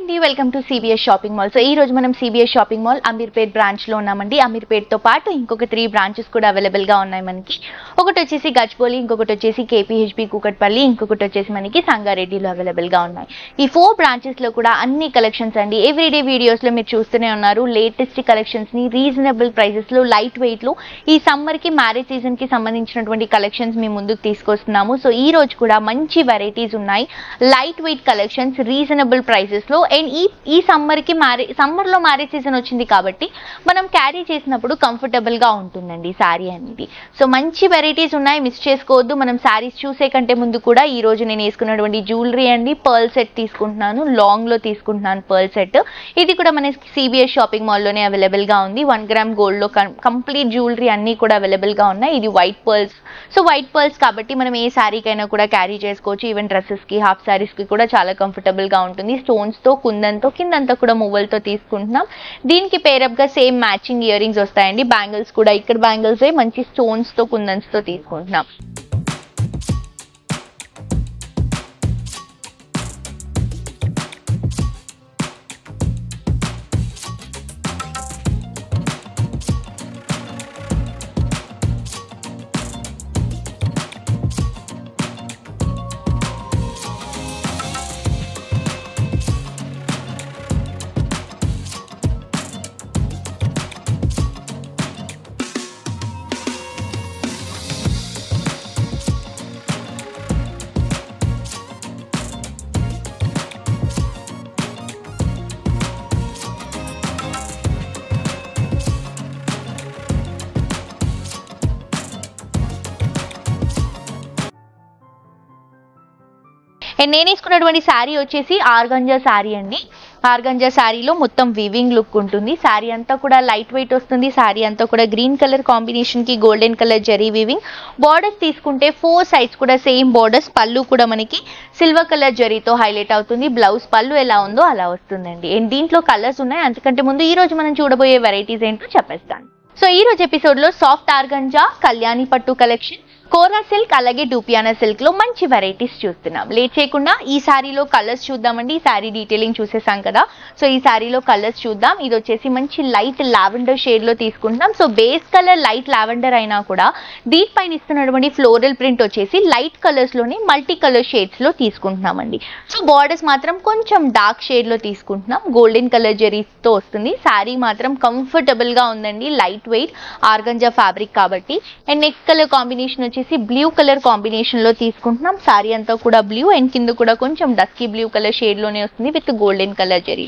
అండి welcome to CBS shopping mall. So ఈ రోజు మనం CBS shopping mall Ameerpet branch లో ఉన్నామండి. అమీర్పేట్ తో పాటు ఇంకొక 3 బ్రాంచెస్ కూడా అవైలబుల్ గా ఉన్నాయి మనకి. ఒకటి వచ్చేసి గచ్చిబౌలి, ఇంకొకటి వచ్చేసి KPHB కూకట్పల్లి, ఇంకొకటి వచ్చేసి మనకి సంగారెడ్డిలో అవైలబుల్ గా ఉన్నాయి. ఈ 4 బ్రాంచెస్ లో కూడా అన్ని కలెక్షన్స్ అండి ఎవ్రీడే వీడియోస్ లో మీరు చూస్తూనే ఉన్నారు. లేటెస్ట్ కలెక్షన్స్ ని రీజనబుల్ ప్రైసెస్ లో లైట్ వెయిట్ లో ఈ సమ్మర్ కి మ్యారేజ్ సీజన్ కి సంబంధించినటువంటి కలెక్షన్స్ మీ ముందుకు తీసుకొస్తున్నాము. సో ఈ రోజు కూడా మంచి వెరైటీస్ ఉన్నాయి, light weight collections reasonable prices లో. అండ్ ఈ సమ్మర్ కి సమ్మర్ లో మ్యారేజ్ సీజన్ వచ్చింది కాబట్టి మనం క్యారీ చేసినప్పుడు కంఫర్టబుల్ గా ఉంటుందండి సారీ అనేది. సో మంచి వెరైటీస్ ఉన్నాయి, మిస్ చేసుకోవద్దు. మనం సారీస్ చూసే కంటే ముందు కూడా ఈ రోజు నేను వేసుకున్నటువంటి జ్యువెలరీ అండి పర్ల్ సెట్ తీసుకుంటున్నాను, లాంగ్ లో తీసుకుంటున్నాను పర్ల్ సెట్. ఇది కూడా మన CBS షాపింగ్ మాల్ లోనే అవైలబుల్ గా ఉంది. 1 గ్రామ్ గోల్డ్ లో కంప్లీట్ జ్యువెలరీ అన్ని కూడా అవైలబుల్ గా ఉన్నాయి. ఇది white pearls. So white pearls కాబట్టి మనం ఏ సారీకైనా కూడా క్యారీ చేసుకోవచ్చు. ఈవెన్ డ్రెస్సెస్ కి, హాఫ్ సారీస్ కి కూడా చాలా కంఫర్టబుల్ గా ఉంటుంది. స్టోన్స్ తో, కుందంతో, కిందంతా కూడా మువ్వలతో తీసుకుంటున్నాం. దీనికి పేరప్ గా సేమ్ మ్యాచింగ్ ఇయర్ రింగ్స్ వస్తాయండి. బ్యాంగిల్స్ కూడా ఇక్కడ బ్యాంగిల్స్ మంచి స్టోన్స్ తో, కుందన్స్ తో తీసుకుంటున్నాం. నేను వేసుకున్నటువంటి శారీ వచ్చేసి ఆర్గంజా శారీ అండి. ఆర్గంజా శారీలో మొత్తం వీవింగ్ లుక్ ఉంటుంది. శారీ అంతా కూడా లైట్ వెయిట్ వస్తుంది. శారీ అంతా కూడా గ్రీన్ కలర్ కాంబినేషన్ కి golden colour zari weaving. Borders తీసుకుంటే 4 సైడ్స్ కూడా సేమ్ బార్డర్స్. పళ్ళు కూడా మనకి సిల్వర్ కలర్ జరీతో హైలైట్ అవుతుంది. బ్లౌజ్ పళ్ళు ఎలా ఉందో అలా వస్తుందండి. అండ్ దీంట్లో కలర్స్ ఉన్నాయి. అంతకంటే ముందు ఈ రోజు మనం చూడబోయే వెరైటీస్ ఏంటో చెప్పేస్తాను. సో ఈ రోజు ఎపిసోడ్ లో సాఫ్ట్ ఆర్గంజా, కళ్యాణి పట్టు కలెక్షన్, కోరా సిల్క్, అలాగే డూపియానా సిల్క్ లో మంచి వెరైటీస్ చూస్తున్నాం. లేట్ చేయకుండా ఈ శారీలో కలర్స్ చూద్దామండి. ఈ శారీ డీటెయిలింగ్ చూసేసాం కదా. సో ఈ శారీలో కలర్స్ చూద్దాం. ఇది వచ్చేసి మంచి లైట్ లావెండర్ షేడ్ లో తీసుకుంటున్నాం. So base colour light lavender అయినా కూడా దీనిపైన ఇస్తున్నటువంటి ఫ్లోరల్ ప్రింట్ వచ్చేసి లైట్ కలర్స్ లోనే మల్టీ కలర్ షేడ్స్ లో తీసుకుంటున్నామండి. సో బార్డర్స్ మాత్రం కొంచెం డార్క్ షేడ్ లో తీసుకుంటున్నాం. గోల్డెన్ కలర్ జరీతో వస్తుంది. శారీ మాత్రం కంఫర్టబుల్ గా ఉందండి, లైట్ వెయిట్ ఆర్గంజా ఫ్యాబ్రిక్ కాబట్టి. అండ్ నెక్స్ట్ కలర్ కాంబినేషన్ వచ్చేసి బ్లూ కలర్ కాంబినేషన్ లో తీసుకుంటున్నాం. సారీ అంతా కూడా బ్లూ అండ్ కింద కూడా కొంచెం డస్కీ బ్లూ కలర్ షేడ్ లోనే వస్తుంది with golden colour zari.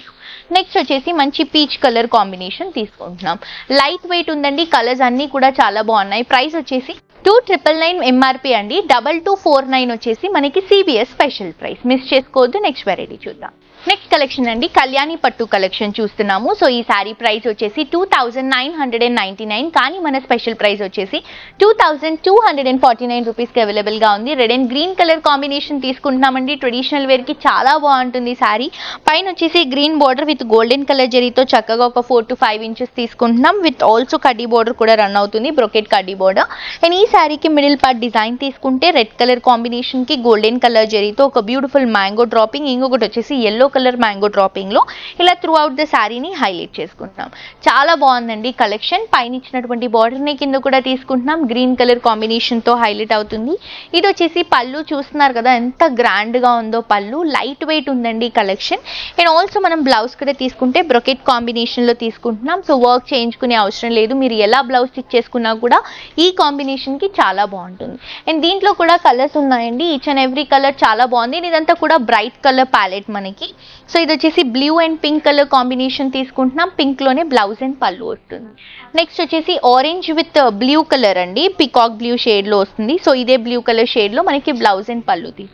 Next వచ్చేసి మంచి పీచ్ కలర్ కాంబినేషన్ తీసుకుంటున్నాం. లైట్ వెయిట్ ఉందండి, కలర్స్ అన్ని కూడా చాలా బాగున్నాయి. ప్రైస్ వచ్చేసి 2999 MRP అండి. 2249 వచ్చేసి మనకి CBS స్పెషల్ ప్రైస్. మిస్ చేసుకోవద్దు. నెక్స్ట్ వెరైటీ చూద్దాం. నెక్స్ట్ కలెక్షన్ అండి కళ్యాణి పట్టు కలెక్షన్ చూస్తున్నాము. సో ఈ సారీ ప్రైస్ వచ్చేసి 2999, కానీ మన స్పెషల్ ప్రైస్ వచ్చేసి 2249 రూపీస్ కి అవైలబుల్ గా ఉంది. Red and green colour combination తీసుకుంటున్నామండి. ట్రెడిషనల్ వేర్ కి చాలా బాగుంటుంది సారీ. పైన వచ్చేసి green border with golden colour జరీతో చక్కగా ఒక 4 to 5 ఇంచెస్ తీసుకుంటున్నాం. విత్ ఆల్సో కడ్డీ బార్డర్ కూడా రన్ అవుతుంది, బ్రొకెట్ కడ్డీ బార్డర్. అండ్ ఈ సారీకి మిడిల్ పార్ట్ డిజైన్ తీసుకుంటే రెడ్ కలర్ కాంబినేషన్ కి గోల్డెన్ కలర్ జరీతో ఒక బ్యూటిఫుల్ మ్యాంగో డ్రాపింగ్, ఇంకొకటి వచ్చేసి ఎల్లో కలర్ మ్యాంగో డ్రాపింగ్ లో ఇలా త్రూ అవుట్ ద శారీని హైలైట్ చేసుకుంటున్నాం. చాలా బాగుందండి కలెక్షన్. పైన ఇచ్చినటువంటి బార్డర్ ని కింద కూడా తీసుకుంటున్నాం. గ్రీన్ కలర్ కాంబినేషన్ తో హైలైట్ అవుతుంది. ఇది వచ్చేసి పళ్ళు చూస్తున్నారు కదా ఎంత గ్రాండ్ గా ఉందో పళ్ళు. లైట్ వెయిట్ ఉందండి కలెక్షన్. అండ్ ఆల్సో మనం బ్లౌజ్ కూడా తీసుకుంటే బ్రొకెట్ కాంబినేషన్ లో తీసుకుంటున్నాం. సో వర్క్ చేయించుకునే అవసరం లేదు. మీరు ఎలా బ్లౌజ్ స్టిచ్ చేసుకున్నా కూడా ఈ కాంబినేషన్ కి చాలా బాగుంటుంది. అండ్ దీంట్లో కూడా కలర్స్ ఉన్నాయండి. ఈచ్ అండ్ ఎవ్రీ కలర్ చాలా బాగుంది. ఇదంతా కూడా బ్రైట్ కలర్ ప్యాలెట్ మనకి. సో ఇది వచ్చేసి blue and pink colour combination తీసుకుంటున్నాం. పింక్ లోనే బ్లౌజ్ అండ్ పళ్ళు వస్తుంది. నెక్స్ట్ వచ్చేసి ఆరెంజ్ విత్ బ్లూ కలర్ అండి, పికాక్ బ్లూ షేడ్ లో వస్తుంది. సో ఇదే బ్లూ కలర్ షేడ్ లో మనకి బ్లౌజ్ అండ్ పళ్ళు తీసుకుంటాం.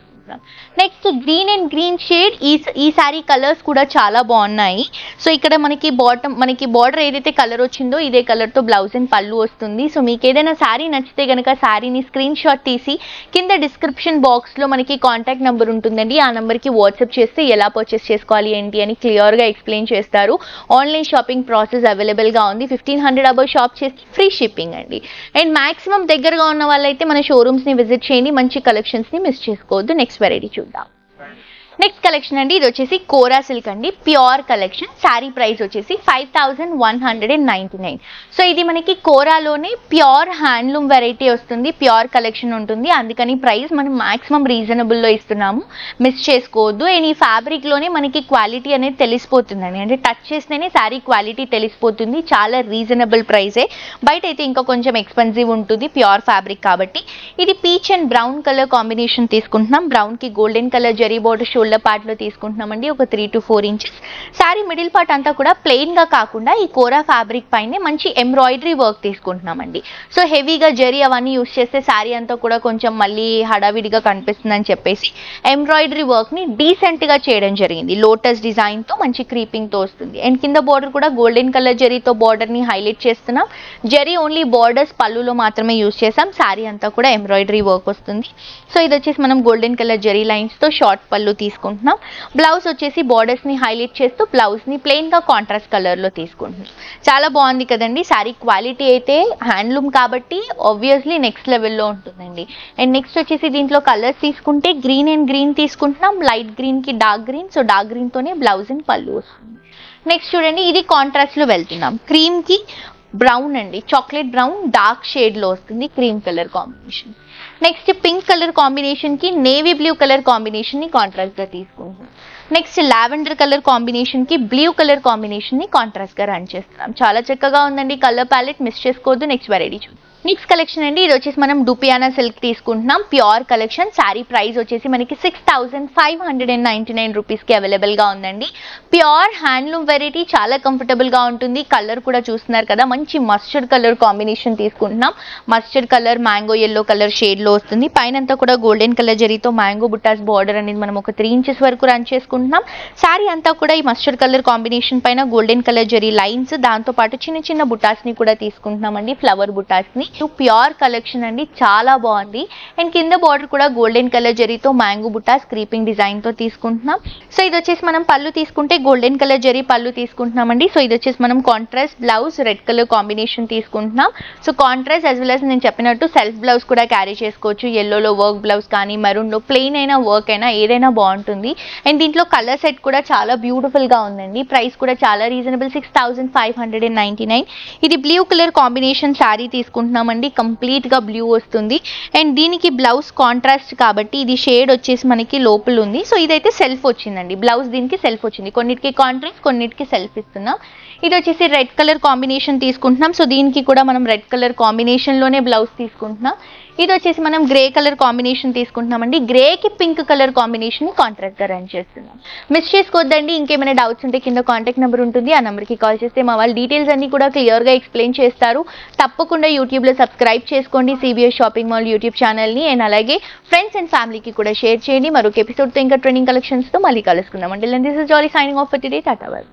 Next green and green shade. ఈ సారీ కలర్స్ కూడా చాలా బాగున్నాయి. సో ఇక్కడ మనకి బార్డర్ ఏదైతే కలర్ వచ్చిందో ఇదే కలర్ తో బ్లౌజ్ అండ్ పళ్ళు వస్తుంది. సో మీకు ఏదైనా సారీ నచ్చితే గనక సారీని స్క్రీన్ షాట్ తీసి కింద డిస్క్రిప్షన్ బాక్స్ లో మనకి కాంటాక్ట్ నెంబర్ ఉంటుందండి. ఆ నెంబర్ కి వాట్సాప్ చేస్తే ఎలా పర్చేస్ చేసుకోవాలి ఏంటి అని క్లియర్ గా ఎక్స్ప్లెయిన్ చేస్తారు. ఆన్లైన్ షాపింగ్ ప్రాసెస్ అవైలబుల్ గా ఉంది. 1500 అబౌవ్ షాప్ చేస్తే ఫ్రీ షిప్పింగ్ అండి. అండ్ మాక్సిమం దగ్గరగా ఉన్న వాళ్ళైతే మన షోరూమ్స్ ని విజిట్ చేయండి. మంచి కలెక్షన్స్ ని మిస్ చేసుకోవద్దు. నెక్స్ట్ వెరైటీ చూద్దాం. నెక్స్ట్ కలెక్షన్ అండి, ఇది వచ్చేసి కోరా సిల్క్ అండి, ప్యూర్ కలెక్షన్. శారీ ప్రైస్ వచ్చేసి 5199. సో ఇది మనకి కోరాలోనే ప్యూర్ హ్యాండ్లూమ్ వెరైటీ వస్తుంది, ప్యూర్ కలెక్షన్ ఉంటుంది, అందుకని ప్రైస్ మనం మాక్సిమం రీజనబుల్లో ఇస్తున్నాము, మిస్ చేసుకోవద్దు. అండ్ ఈ ఫ్యాబ్రిక్లోనే మనకి క్వాలిటీ అనేది తెలిసిపోతుందండి, అంటే టచ్ చేస్తేనే శారీ క్వాలిటీ తెలిసిపోతుంది. చాలా రీజనబుల్ ప్రైసే, బయట అయితే ఇంకా కొంచెం ఎక్స్పెన్సివ్ ఉంటుంది ప్యూర్ ఫ్యాబ్రిక్ కాబట్టి. ఇది peach and brown colour combination తీసుకుంటున్నాం, బ్రౌన్కి golden colour zari border shoulder పార్ట్లో తీసుకుంటున్నామండి, ఒక 3 to 4 inches. Sari middle part అంతా కూడా ప్లెయిన్గా కాకుండా ఈ కోరా ఫ్యాబ్రిక్ పైనే మంచి ఎంబ్రాయిడరీ వర్క్ తీసుకుంటున్నామండి. సో హెవీగా జరీ అవన్నీ యూస్ చేస్తే శారీ అంతా కూడా కొంచెం మళ్ళీ హడావిడిగా కనిపిస్తుందని చెప్పేసి ఎంబ్రాయిడరీ వర్క్ని డీసెంట్గా చేయడం జరిగింది. లోటస్ డిజైన్తో మంచి క్రీపింగ్తో వస్తుంది. అండ్ కింద బార్డర్ కూడా గోల్డెన్ కలర్ జరీతో బార్డర్ని హైలైట్ చేస్తున్నాం. జరీ ఓన్లీ బార్డర్స్ పళ్ళులో మాత్రమే యూస్ చేసాం, శారీ అంతా కూడా ఎంబ్రాయిడరీ వర్క్ వస్తుంది. సో ఇది వచ్చేసి మనం గోల్డెన్ కలర్ జరీ లైన్స్తో షార్ట్ పళ్ళు తీసుకుంటున్నాం. బ్లౌజ్ వచ్చేసి బార్డర్స్ని హైలైట్ చేస్తూ బ్లౌజ్ని ప్లెయిన్గా కాంట్రాస్ట్ కలర్లో తీసుకుంటున్నాం. చాలా బాగుంది కదండి. శారీ క్వాలిటీ అయితే హ్యాండ్లూమ్ కాబట్టి ఆబ్వియస్లీ నెక్స్ట్ లెవెల్లో ఉంటుందండి. అండ్ నెక్స్ట్ వచ్చేసి దీంట్లో కలర్స్ తీసుకుంటే గ్రీన్ అండ్ గ్రీన్ తీసుకుంటున్నాం, లైట్ గ్రీన్కి డార్క్ గ్రీన్, సో డార్క్ గ్రీన్తోనే బ్లౌజ్ అండ్ పళ్ళు వస్తుంది. నెక్స్ట్ చూడండి, ఇది కాంట్రాస్ట్లో వెళ్తున్నాం, క్రీమ్కి బ్రౌన్ అండి, చాక్లెట్ బ్రౌన్ డార్క్ షేడ్లో వస్తుంది, cream colour combination. Next pink colour కాంబినేషన్కి నేవీ బ్లూ కలర్ కాంబినేషన్ని కాంట్రాస్ట్గా తీసుకుంటున్నాం. నెక్స్ట్ లావెండర్ కలర్ కాంబినేషన్కి బ్లూ కలర్ కాంబినేషన్ని కాంట్రాస్ట్గా రన్ చేస్తున్నాం. చాలా చక్కగా ఉందండి కలర్ ప్యాలెట్, మిస్ చేసుకోవద్దు. నెక్స్ట్ వెరైటీ చూద్దాం. నెక్స్ట్ కలెక్షన్ అండి, ఇది వచ్చేసి మనం డుపియానా సిల్క్ తీసుకుంటున్నాం, ప్యూర్ కలెక్షన్. శారీ ప్రైస్ వచ్చేసి మనకి 6599 రూపీస్కి అవైలబుల్గా ఉందండి. ప్యూర్ హ్యాండ్లూమ్ వెరైటీ, చాలా కంఫర్టబుల్గా ఉంటుంది. కలర్ కూడా చూస్తున్నారు కదా, మంచి మస్టర్డ్ కలర్ కాంబినేషన్ తీసుకుంటున్నాం. Mustard colour mango yellow colour షేడ్లో వస్తుంది. పైన అంతా కూడా గోల్డెన్ కలర్ జరీతో మ్యాంగో బుట్టాస్ బార్డర్ అనేది మనం ఒక 3 ఇంచెస్ వరకు రన్ చేసుకుంటున్నాం. శారీ అంతా కూడా ఈ మస్టర్డ్ కలర్ కాంబినేషన్ పైన గోల్డెన్ కలర్ జరీ లైన్స్, దాంతోపాటు చిన్న చిన్న బుట్టాస్ని కూడా తీసుకుంటున్నామండి, ఫ్లవర్ బుట్టాస్ని. ప్యూర్ కలెక్షన్ అండి, చాలా బాగుంది. అండ్ కింద బార్డర్ కూడా గోల్డెన్ కలర్ జరీతో మ్యాంగో బుట్టాస్ క్రీపింగ్ డిజైన్ తో తీసుకుంటున్నాం. సో ఇది వచ్చేసి మనం పళ్ళు తీసుకుంటే గోల్డెన్ కలర్ జరీ పళ్ళు తీసుకుంటున్నామండి. సో ఇది వచ్చేసి మనం contrast blouse red colour combination తీసుకుంటున్నాం. So contrast as well as నేను చెప్పినట్టు సెల్ఫ్ బ్లౌజ్ కూడా క్యారీ చేసుకోవచ్చు. ఎల్లోలో వర్క్ బ్లౌజ్ కానీ మెరూన్లో ప్లెయిన్ అయినా వర్క్ అయినా ఏదైనా బాగుంటుంది. అండ్ దీంట్లో కలర్ సెట్ కూడా చాలా బ్యూటిఫుల్ గా ఉందండి. ప్రైస్ కూడా చాలా రీజనబుల్, 6599. ఇది బ్లూ కలర్ కాంబినేషన్ శారీ తీసుకుంటున్నామండి, కంప్లీట్ గా బ్లూ వస్తుంది. అండ్ దీనికి బ్లౌజ్ కాంట్రాస్ట్ కాబట్టి ఇది షేడ్ వచ్చేసి మనకి లోపల ఉంది. సో ఇదైతే సెల్ఫ్ వచ్చిందండి, బ్లౌజ్ దీనికి సెల్ఫ్ వచ్చింది. కొన్నిటికి కాంట్రాస్ట్, కొన్నిటికి సెల్ఫ్ ఇస్తున్నాం. ఇది వచ్చేసి రెడ్ కలర్ కాంబినేషన్ తీసుకుంటున్నాం. సో దీనికి కూడా మనం రెడ్ కలర్ కాంబినేషన్ లోనే బ్లౌజ్ తీసుకుంటున్నాం. ఇది వచ్చేసి మనం గ్రే కలర్ కాంబినేషన్ తీసుకుంటున్నామండి. గ్రేకి పింక్ కలర్ కాంబినేషన్ కాంట్రాస్ట్ గా రన్ చేస్తున్నాం. మిస్ చేసుకోవద్దండి. ఇంకేమైనా డౌట్స్ ఉంటే కింద కాంటాక్ట్ నెంబర్ ఉంటుంది, ఆ నెంబర్కి కాల్ చేస్తే మా వాళ్ళు డీటెయిల్స్ అన్ని కూడా క్లియర్ గా ఎక్స్ప్లెయిన్ చేస్తారు. తప్పకుండా యూట్యూబ్ లో సబ్స్క్రైబ్ చేసుకోండి CBS shopping mall YouTube channel ని. అండ్ అలాగే ఫ్రెండ్స్ అండ్ ఫ్యామిలీకి కూడా షేర్ చేయండి. మరొక ఎపిసోడ్ తో ఇంకా ట్రెండింగ్ కలెక్షన్స్ తో మళ్ళీ కలుసుకుందాం. అంటే this is jolly signing off for today. Tata bye.